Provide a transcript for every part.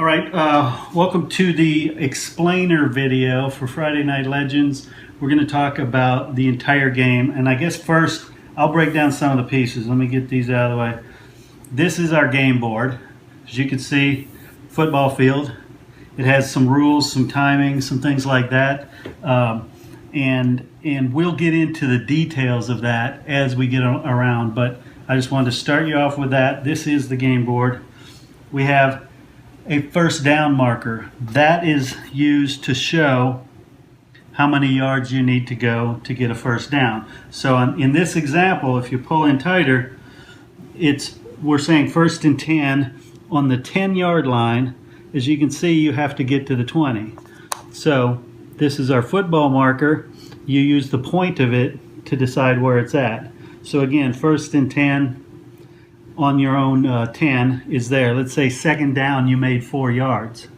All right, welcome to the explainer video for Friday Night Legends. We're going to talk about the entire game, and I guess first I'll break down some of the pieces. Let me get these out of the way. This is our game board. As you can see, football field. It has some rules, some timing, some things like that, and we'll get into the details of that as we get around, but I just wanted to start you off with that. This is the game board. We have a first down marker. That is used to show how many yards you need to go to get a first down. So in this example, if you pull in tighter, we're saying 1st and 10 on the 10-yard line. As you can see, you have to get to the 20. So this is our football marker. You use the point of it to decide where it's at. So again, 1st and 10 on your own 10 is there. Let's say 2nd down, you made 4 yards.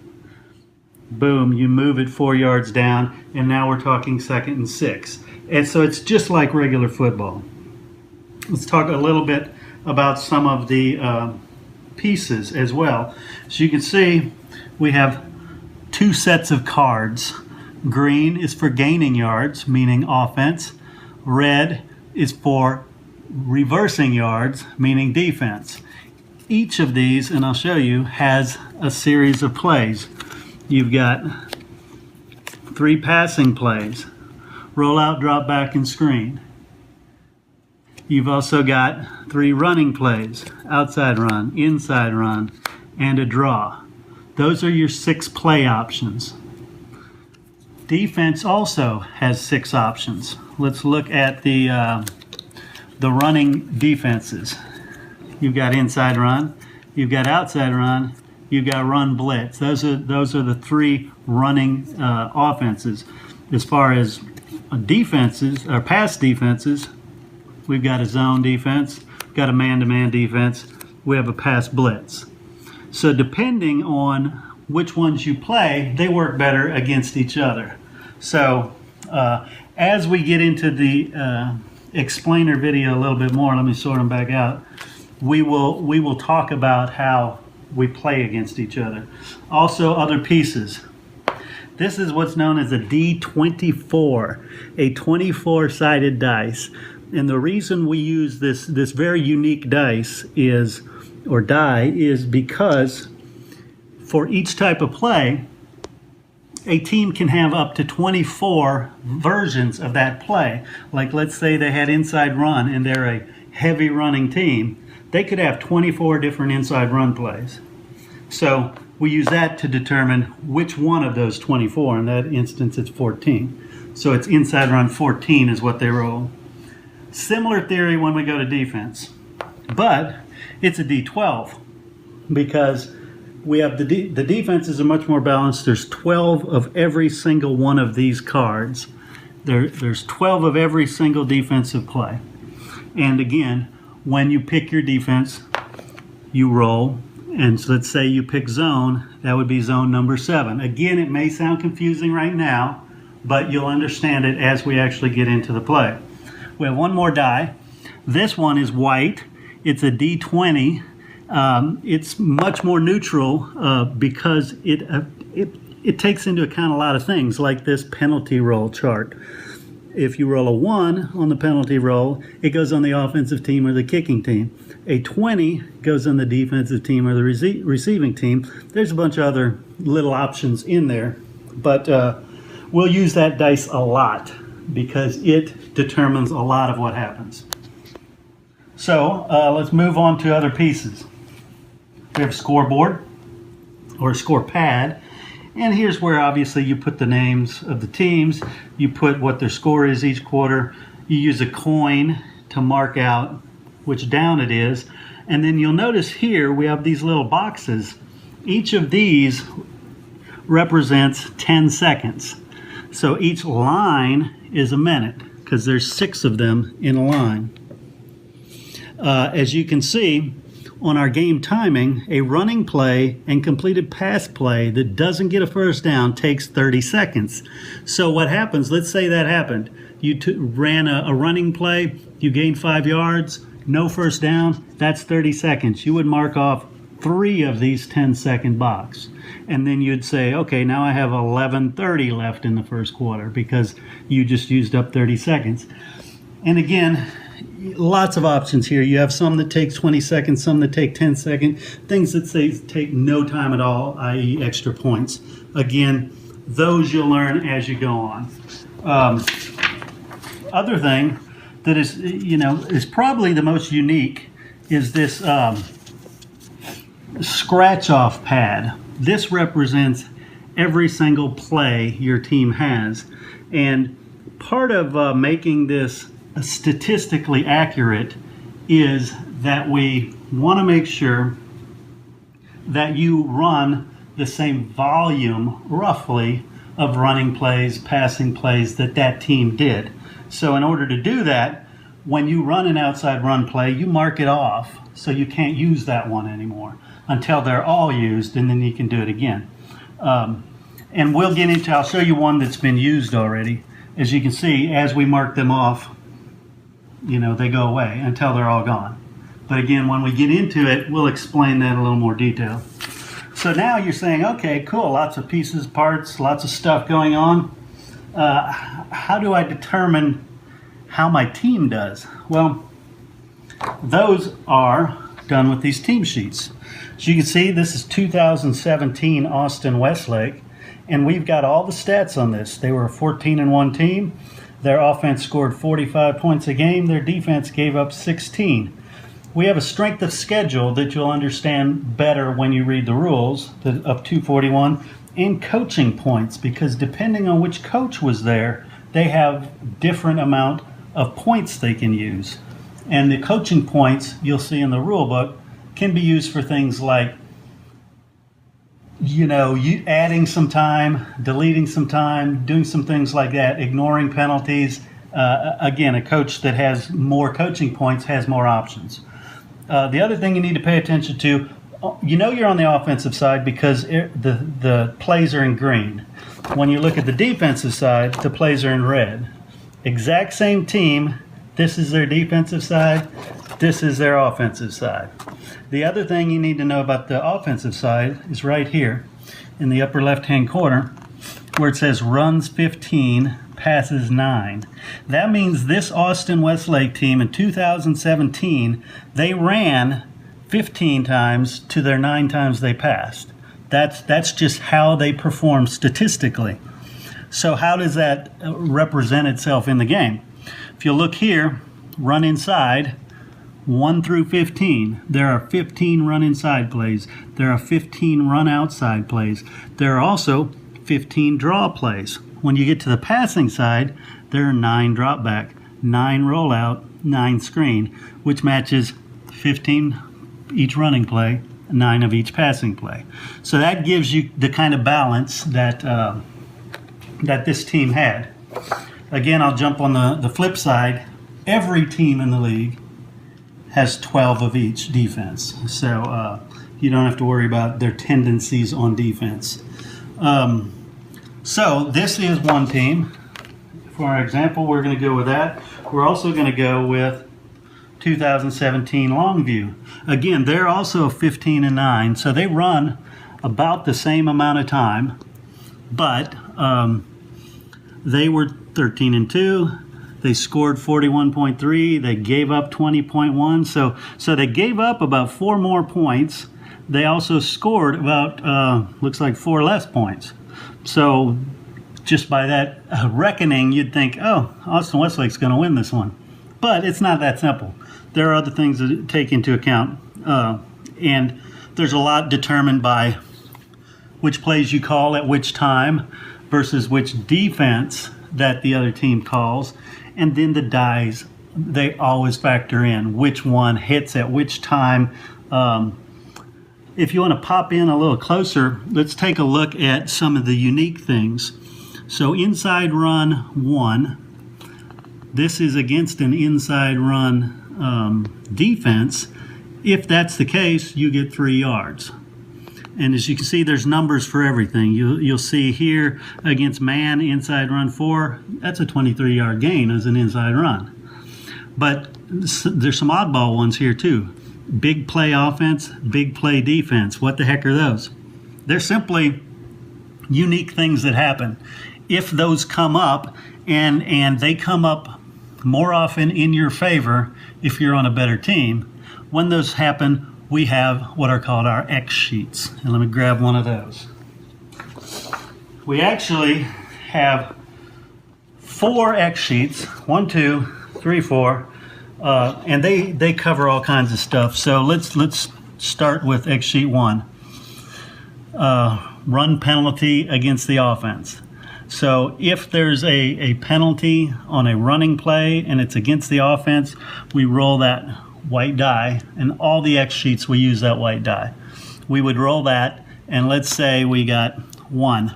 Boom, you move it 4 yards down, and now we're talking 2nd and 6. And so it's just like regular football. Let's talk a little bit about some of the pieces as well. So you can see we have 2 sets of cards. Green is for gaining yards, meaning offense. Red is for reversing yards, meaning defense. Each of these, and I'll show you, has a series of plays. You've got 3 passing plays: roll out, drop back, and screen. You've also got 3 running plays: outside run, inside run, and a draw. Those are your 6 play options. Defense also has 6 options. Let's look at the running defenses. You've got inside run, you've got outside run, you've got run blitz. Those are the 3 running offenses. As far as defenses or pass defenses, we've got a zone defense, got a man-to-man defense, we have a pass blitz. So depending on which ones you play, they work better against each other. So as we get into the explainer video a little bit more, let me sort them back out, we will talk about how we play against each other. Also, other pieces. This is what's known as a D24, a 24-sided dice. And the reason we use this very unique dice is because for each type of play, a team can have up to 24 versions of that play. Like, let's say they had inside run and they're a heavy running team. They could have 24 different inside run plays. So we use that to determine which one of those 24. In that instance, it's 14. So it's inside run 14 is what they roll. Similar theory when we go to defense. But it's a D12 because we have the defenses are much more balanced. There's 12 of every single one of these cards. There's 12 of every single defensive play. And again, when you pick your defense, you roll. And so let's say you pick zone, that would be zone number 7. Again, it may sound confusing right now, but you'll understand it as we actually get into the play. We have one more die. This one is white. It's a D20. It's much more neutral because it takes into account a lot of things, like this penalty roll chart. If you roll a 1 on the penalty roll, it goes on the offensive team or the kicking team. A 20 goes on the defensive team or the receiving team. There's a bunch of other little options in there, but we'll use that dice a lot because it determines a lot of what happens. So let's move on to other pieces. We have a scoreboard or a score pad, and here's where obviously you put the names of the teams, you put what their score is each quarter, you use a coin to mark out which down it is, and then you'll notice here we have these little boxes. Each of these represents 10 seconds. So each line is a minute because there's 6 of them in a line. As you can see, on our game timing, a running play and completed pass play that doesn't get a first down takes 30 seconds. So what happens, let's say that happened. You ran a running play, you gained 5 yards, no first down, that's 30 seconds. You would mark off 3 of these 10-second blocks. And then you'd say, okay, now I have 11:30 left in the first quarter because you just used up 30 seconds. And again, lots of options here. You have some that take 20 seconds, some that take 10 seconds, things that say take no time at all, i.e. extra points. Again, those you'll learn as you go on. Other thing that is, is probably the most unique is this scratch-off pad. This represents every single play your team has. And part of making this statistically accurate is that we want to make sure that you run the same volume, roughly, of running plays, passing plays that team did. So in order to do that, when you run an outside run play, you mark it off so you can't use that one anymore until they're all used, and then you can do it again. And we'll get into, I'll show you one that's been used already. As you can see, as we mark them off, they go away until they're all gone. But again, when we get into it, we'll explain that in a little more detail. So now you're saying, okay, cool, lots of pieces, parts, lots of stuff going on. How do I determine how my team does? Well, those are done with these team sheets. So you can see this is 2017 Austin Westlake, and we've got all the stats on this. They were a 14-1 team. Their offense scored 45 points a game. Their defense gave up 16. We have a strength of schedule that you'll understand better when you read the rules of 241, and coaching points, because depending on which coach was there, they have different amount of points they can use. And the coaching points you'll see in the rule book can be used for things like, you adding some time, deleting some time, doing some things like that, ignoring penalties. Again, a coach that has more coaching points has more options. The other thing you need to pay attention to, you're on the offensive side because the plays are in green. When you look at the defensive side, the plays are in red. Exact same team. This is their defensive side. This is their offensive side. The other thing you need to know about the offensive side is right here in the upper left-hand corner where it says runs 15, passes 9. That means this Austin Westlake team in 2017, they ran 15 times to their 9 times they passed. That's just how they perform statistically. So how does that represent itself in the game? If you look here, run inside, 1 through 15. There are 15 run inside plays. There are 15 run outside plays. There are also 15 draw plays. When you get to the passing side, there are 9 drop back, 9 rollout, 9 screen, which matches 15 each running play, 9 of each passing play. So that gives you the kind of balance that this team had. Again, I'll jump on the flip side. Every team in the league has 12 of each defense. So you don't have to worry about their tendencies on defense. So this is one team. For our example, we're going to go with that. We're also going to go with 2017 Longview. Again, they're also 15-9, so they run about the same amount of time, but they were 13-2. They scored 41.3. They gave up 20.1. So they gave up about 4 more points. They also scored about looks like 4 less points. So just by that reckoning, you'd think, oh, Austin Westlake's going to win this one. But it's not that simple. There are other things to take into account. And there's a lot determined by which plays you call at which time versus which defense that the other team calls. And then the dies, they always factor in which one hits at which time. If you want to pop in a little closer, let's take a look at some of the unique things. So inside run 1, this is against an inside run defense. If that's the case, you get 3 yards. And as you can see, there's numbers for everything. You'll see here against man inside run 4, that's a 23-yard gain as an inside run. But there's some oddball ones here too. big play offense, big play defense. What the heck are those? They're simply unique things that happen. If those come up, and they come up more often in your favor if you're on a better team, when those happen, we have what are called our X sheets. And let me grab one of those. We actually have 4 X sheets, 1, 2, 3, 4, and they cover all kinds of stuff. So let's start with X sheet 1. Run penalty against the offense. So if there's a penalty on a running play and it's against the offense, we roll that white die, and all the X sheets we use that white die. We would roll that, and let's say we got 1.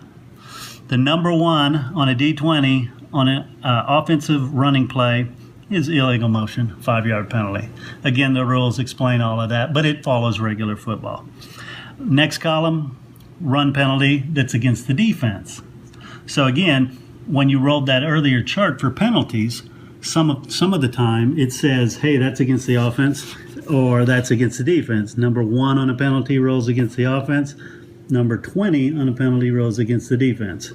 The number 1 on a D20 on an offensive running play is illegal motion, 5-yard penalty. Again, the rules explain all of that, but it follows regular football. Next column, run penalty that's against the defense. So again, when you rolled that earlier chart for penalties, some of the time it says, hey, that's against the offense or that's against the defense. Number 1 on a penalty rolls against the offense. Number 20 on a penalty rolls against the defense.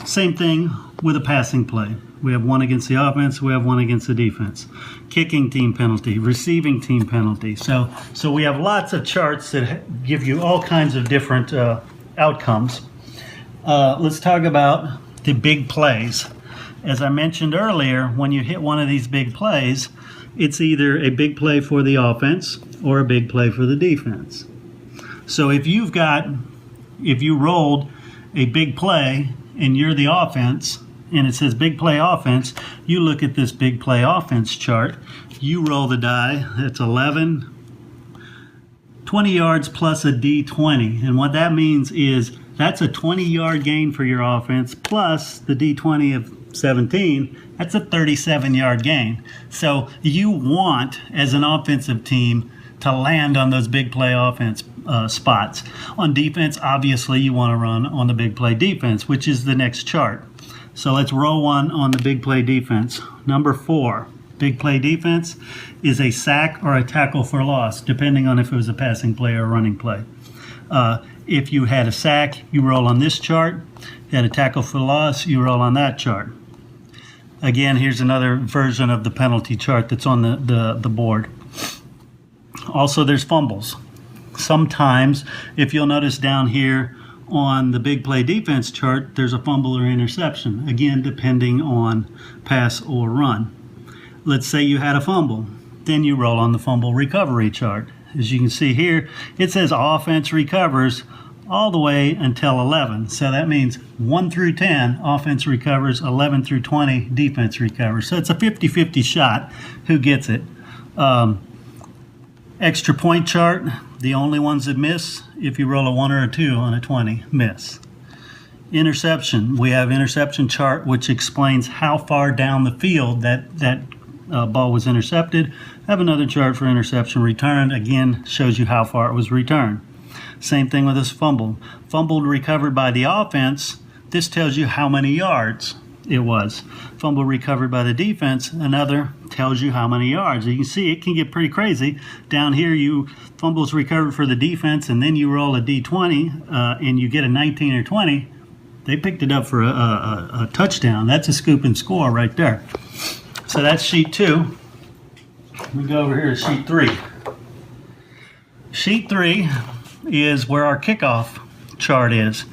Same thing with a passing play. We have 1 against the offense, we have 1 against the defense. Kicking team penalty, receiving team penalty. So we have lots of charts that give you all kinds of different outcomes. Let's talk about the big plays. As I mentioned earlier, when you hit one of these big plays, it's either a big play for the offense or a big play for the defense. So if you rolled a big play and you're the offense and it says big play offense, you look at this big play offense chart, you roll the die, that's 11, 20 yards plus a D20. And what that means is that's a 20-yard gain for your offense plus the D20 of 17. That's a 37-yard gain. So you want, as an offensive team, to land on those big play offense spots. On defense, obviously, you want to run on the big play defense, which is the next chart. So let's roll one on the big play defense. Number 4, big play defense is a sack or a tackle for loss, depending on if it was a passing play or a running play. If you had a sack, you roll on this chart. If you had a tackle for loss, you roll on that chart. Again, here's another version of the penalty chart that's on the board. Also, there's fumbles. Sometimes, if you'll notice down here on the big play defense chart, there's a fumble or interception, again, depending on pass or run. Let's say you had a fumble. Then you roll on the fumble recovery chart. As you can see here, it says offense recovers all the way until 11. So that means 1 through 10, offense recovers, 11 through 20, defense recovers. So it's a 50-50 shot who gets it. Extra point chart, the only ones that miss, if you roll a 1 or a 2 on a 20, miss. Interception, we have interception chart, which explains how far down the field that ball was intercepted. I have another chart for interception return, again, shows you how far it was returned. Same thing with this fumble. Fumbled recovered by the offense, this tells you how many yards it was. Fumble recovered by the defense, another tells you how many yards. You can see it can get pretty crazy. Down here, you fumbles recovered for the defense, and then you roll a D20, and you get a 19 or 20. They picked it up for a touchdown. That's a scoop and score right there. So that's sheet 2. We go over here to sheet 3. Sheet 3 is where our kickoff chart is.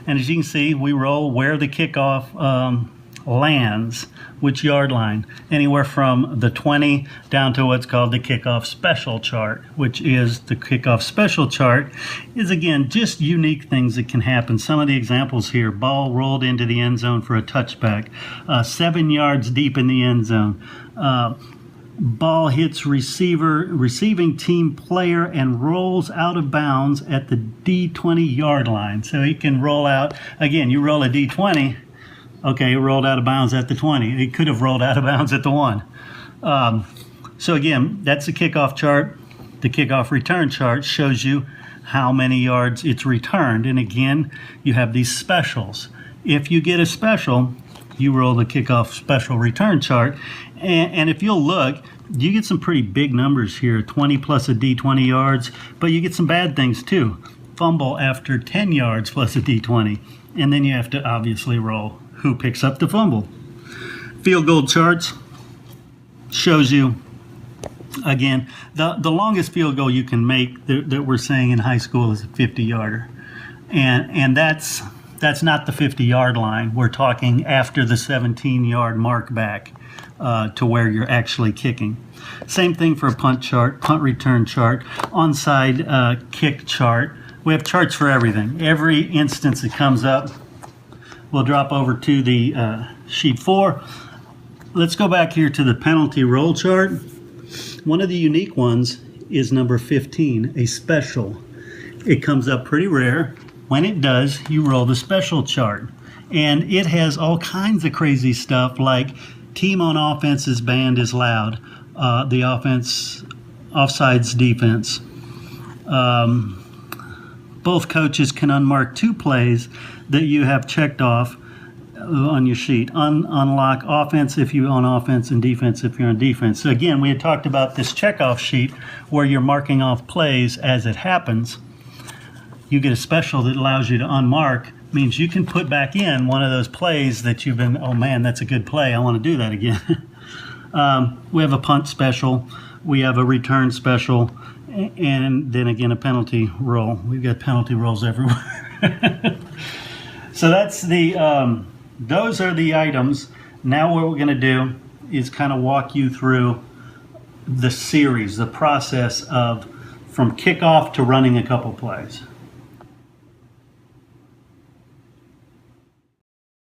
And as you can see, we roll where the kickoff lands, which yard line, anywhere from the 20 down to what's called the kickoff special chart, which is the kickoff special chart is, again, just unique things that can happen. Some of the examples here: ball rolled into the end zone for a touchback, 7 yards deep in the end zone, ball hits receiving team player and rolls out of bounds at the D20 yard line. So he can roll out, again, you roll a D20, okay, it rolled out of bounds at the 20. It could have rolled out of bounds at the 1. So again, that's the kickoff chart. The kickoff return chart shows you how many yards it's returned. And again, you have these specials. If you get a special, you roll the kickoff special return chart. And if you'll look, you get some pretty big numbers here, 20 plus a D20 yards, but you get some bad things too. Fumble after 10 yards plus a D20, and then you have to obviously roll who picks up the fumble. Field goal charts shows you, again, the longest field goal you can make that we're saying in high school is a 50-yarder. And that's not the 50-yard line. We're talking after the 17-yard mark back to where you're actually kicking. Same thing for a punt chart, punt return chart, onside kick chart. We have charts for everything. Every instance that comes up, we'll drop over to the sheet 4. Let's go back here to the penalty roll chart. One of the unique ones is number 15, a special. It comes up pretty rare. When it does, you roll the special chart. And it has all kinds of crazy stuff like team on offense's band is loud, the offense, offsides defense. Both coaches can unmark 2 plays that you have checked off on your sheet. Unlock offense if you're on offense and defense if you're on defense. So again, we had talked about this checkoff sheet where you're marking off plays as it happens. You get a special that allows you to unmark, means you can put back in one of those plays that you've been, oh man, that's a good play, I want to do that again. We have a punt special, we have a return special, and then again a penalty roll. We've got penalty rolls everywhere. So that's those are the items. Now what we're going to do is kind of walk you through the series, the process of from kickoff to running a couple plays.